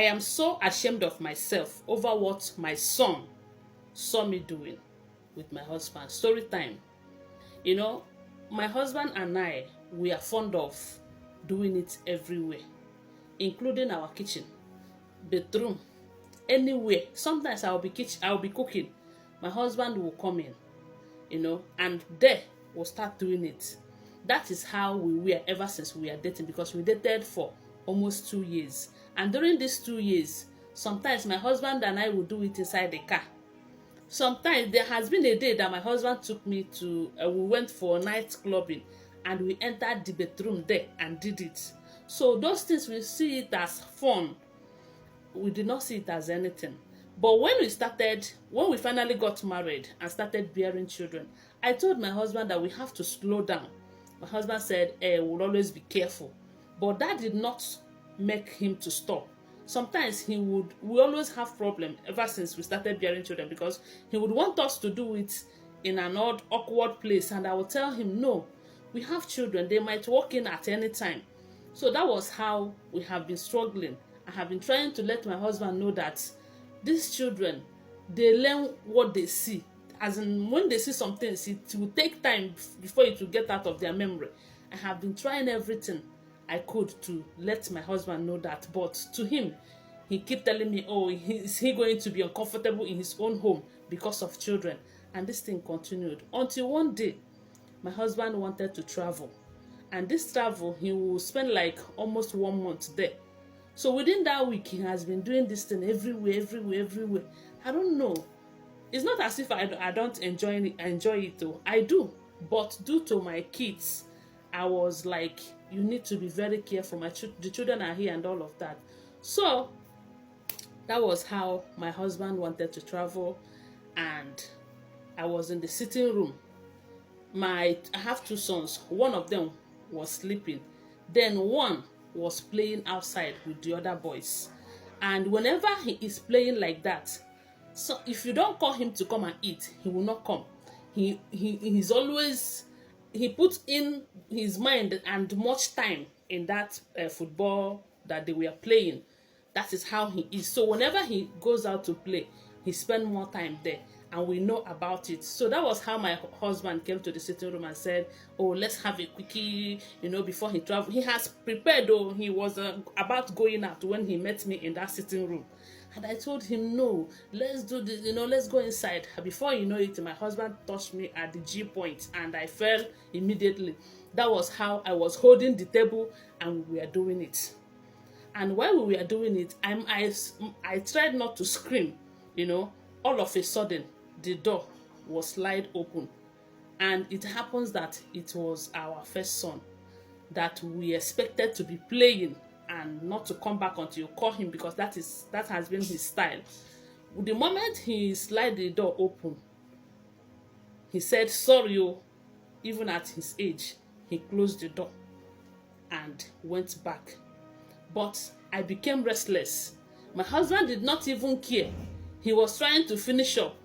I am so ashamed of myself over what my son saw me doing with my husband. Story time. You know, my husband and I, we are fond of doing it everywhere, including our kitchen, bedroom, anywhere. Sometimes I'll be cooking. My husband will come in, and there we'll start doing it. That is how we were ever since we are dating, because we dated for almost 2 years. And during these 2 years, sometimes my husband and I will do it inside the car. Sometimes there has been a day that my husband took me to, we went for night clubbing, and we entered the bedroom there and did it. So those things, we see it as fun. We did not see it as anything. But when we finally got married and started bearing children, I told my husband that we have to slow down. My husband said, we'll always be careful. But that did not make him to stop. Sometimes we always have problem ever since we started bearing children, because he would want us to do it in an awkward place, and I would tell him, no, we have children, they might walk in at any time. So that was how we have been struggling. I have been trying to let my husband know that these children, they learn what they see. As in, when they see some things, it will take time before it will get out of their memory. I have been trying everything I could to let my husband know that, but to him, he keep telling me, oh, is he going to be uncomfortable in his own home because of children? And this thing continued until one day my husband wanted to travel, and this travel, he will spend like almost 1 month there. So within that week, he has been doing this thing everywhere. I don't know. It's not as if I don't enjoy it though. I do. But due to my kids, I was like, you need to be very careful. The children are here and all of that. So that was how my husband wanted to travel, and I was in the sitting room. I have 2 sons. One of them was sleeping. Then one was playing outside with the other boys. And whenever he is playing like that, so if you don't call him to come and eat, he will not come. He's always, he puts in his mind and much time in that football that they were playing. That is how he is. So whenever he goes out to play, he spends more time there, and we know about it. So that was how my husband came to the sitting room and said, oh, let's have a quickie, before he traveled. He has prepared, though. He was about going out when he met me in that sitting room. And I told him, no, let's do this, let's go inside. Before you know it, my husband touched me at the G point, and I fell immediately. That was how I was holding the table, and we were doing it. And while we were doing it, I tried not to scream, all of a sudden, the door was slide open, and it happens that it was our first son that we expected to be playing and not to come back until you call him, because that has been his style. The moment he slid the door open, he said sorry. Even at his age, he closed the door and went back. But I became restless. My husband did not even care. He was trying to finish up,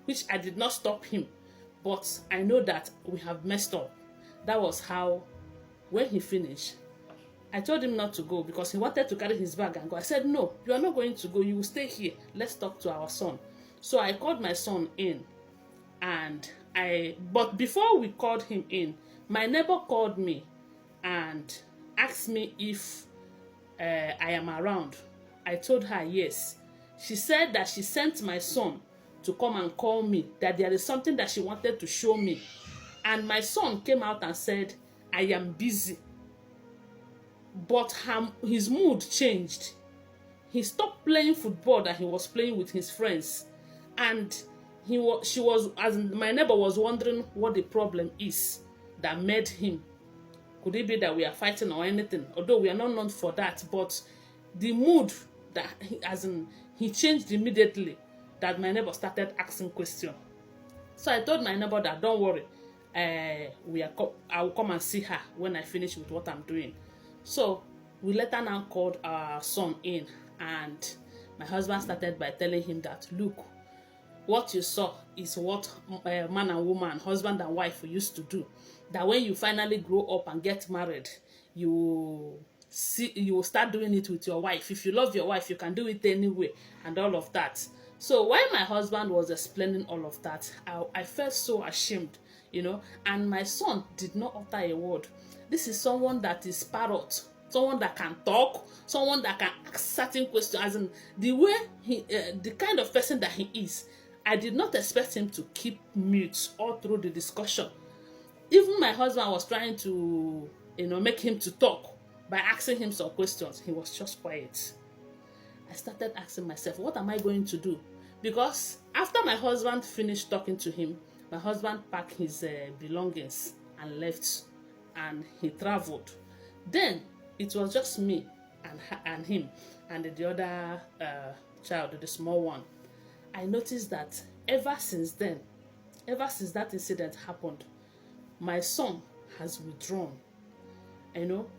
which I did not stop him. But I know that we have messed up. That was how, when he finished, I told him not to go because he wanted to carry his bag and go. I said, no, you are not going to go. You will stay here. Let's talk to our son. So I called my son in, but before we called him in, my neighbor called me and asked me if I am around. I told her yes. She said that she sent my son to come and call me, that there is something that she wanted to show me. And my son came out and said, I am busy. But his mood changed. He stopped playing football that he was playing with his friends. And my neighbor was wondering what the problem is that made him. Could it be that we are fighting or anything? Although we are not known for that, but the mood that he changed immediately, that my neighbor started asking questions. So I told my neighbor that don't worry, I will come and see her when I finish with what I'm doing. So we later now called our son in, and my husband started by telling him that, look, what you saw is what man and woman, husband and wife used to do. That when you finally grow up and get married, you see, you will start doing it with your wife. If you love your wife, you can do it anyway, and all of that. So when my husband was explaining all of that, I felt so ashamed, and my son did not utter a word. This is someone that is parrot, someone that can talk, someone that can ask certain questions, as in the way the kind of person that he is. I did not expect him to keep mute all through the discussion. Even my husband was trying to, make him to talk by asking him some questions. He was just quiet. I started asking myself, what am I going to do? Because after my husband finished talking to him, my husband packed his belongings and left, and he traveled. Then it was just me and him and the other child, the small one. I noticed that ever since that incident happened, my son has withdrawn.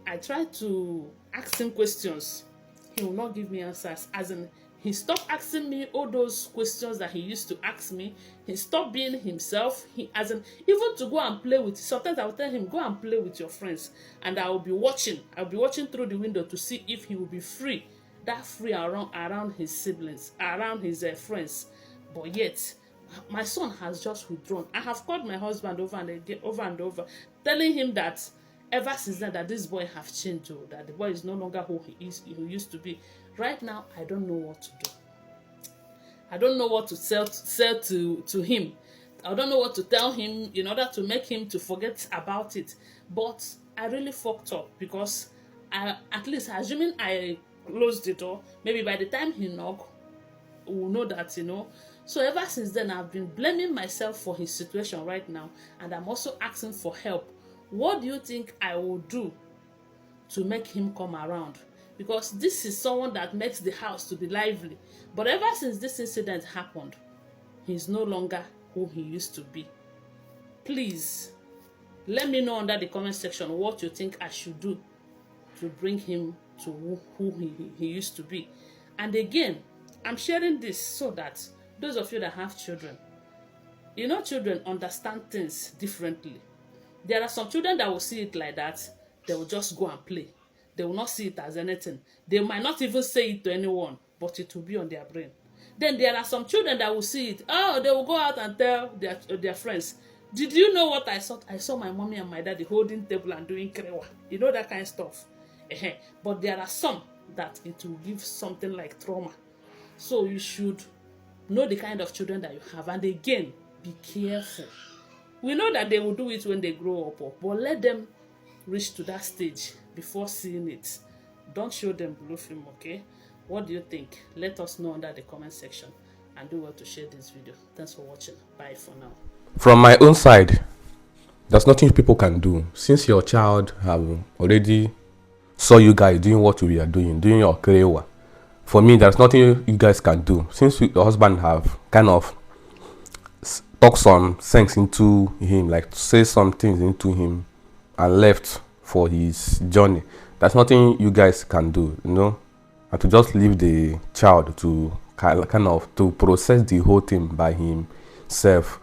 I tried to ask him questions. He will not give me answers. As in, he stopped asking me all those questions that he used to ask me. He stopped being himself. Even to go and play with. Sometimes I will tell him, go and play with your friends, and I will be watching. I'll be watching through the window to see if he will be free around his siblings, around his friends. But yet, my son has just withdrawn. I have called my husband over and over, telling him that ever since then, that this boy have changed, that the boy is no longer who he used to be. Right now, I don't know what to do. I don't know what to say to him. I don't know what to tell him in order to make him to forget about it. But I really fucked up, because at least assuming I closed the door, maybe by the time he knock, we'll know that, So ever since then, I've been blaming myself for his situation right now, and I'm also asking for help. What do you think I will do to make him come around? Because this is someone that makes the house to be lively. But ever since this incident happened, he's no longer who he used to be. Please, let me know under the comment section what you think I should do to bring him to who he used to be. And again, I'm sharing this so that those of you that have children, children understand things differently. There are some children that will see it like that. They will just go and play. They will not see it as anything. They might not even say it to anyone, but it will be on their brain. Then there are some children that will see it. Oh, they will go out and tell their friends. Did you know what I saw? I saw my mommy and my daddy holding table and doing krewa. That kind of stuff. But there are some that it will give something like trauma. So you should know the kind of children that you have. And again, be careful. We know that they will do it when they grow up, but let them reach to that stage before seeing it. Don't show them blue film, okay? What do you think? Let us know under the comment section, and do well to share this video. Thanks for watching. Bye for now. From my own side, there's nothing people can do. Since your child have already saw you guys doing what we are doing your career, for me, there's nothing you guys can do. Since your husband have kind of talk some sense into him, like say some things into him, and left for his journey, there's nothing you guys can do, and to just leave the child to kind of to process the whole thing by himself.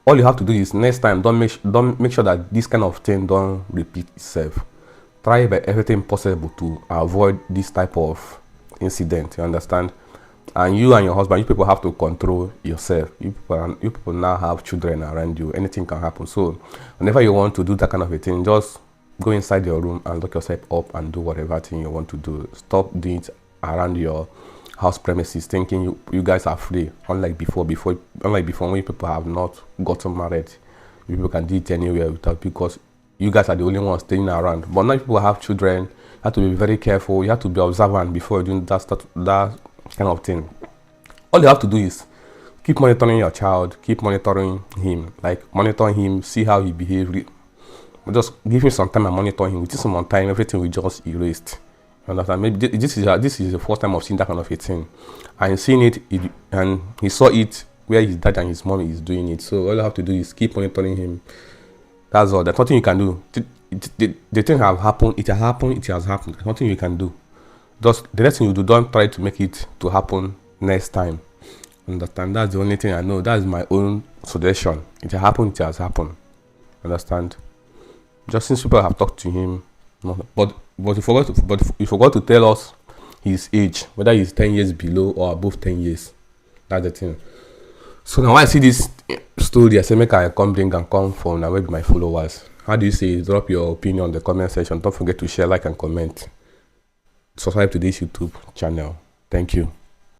All you have to do is next time, don't make sure that this kind of thing don't repeat itself. Try by everything possible to avoid this type of incident. You understand? And you and your husband, you people have to control yourself. You people now have children around you. Anything can happen. So whenever you want to do that kind of a thing, just go inside your room and lock yourself up and do whatever thing you want to do. Stop doing it around your house premises, thinking you guys are free. Unlike before when people have not gotten married, you people can do it anywhere because you guys are the only ones staying around. But now people have children. You have to be very careful. You have to be observant before doing that kind of thing. All you have to do is keep monitoring your child, keep monitoring him, see how he behaves. Just give him some time and monitor him. With some time, everything will just erased. You understand? Maybe this is the first time of seeing that kind of a thing, and seeing it, and he saw it where his dad and his mom is doing it. So all you have to do is keep monitoring him. That's all. There's nothing you can do. The thing have happened. It has happened. It has happened. There's nothing you can do. Just the next thing you do, don't try to make it to happen next time. Understand? That's the only thing I know. That's my own suggestion. It has happened. It has happened. Understand? Just since people have talked to him, but but you forgot to tell us his age, whether he's 10 years below or above 10 years. That's the thing. So now when I see this story, I say make I come bring and come from now with my followers. How do you say? Drop your opinion in the comment section. Don't forget to share, like, and comment. Subscribe to this YouTube channel. Thank you.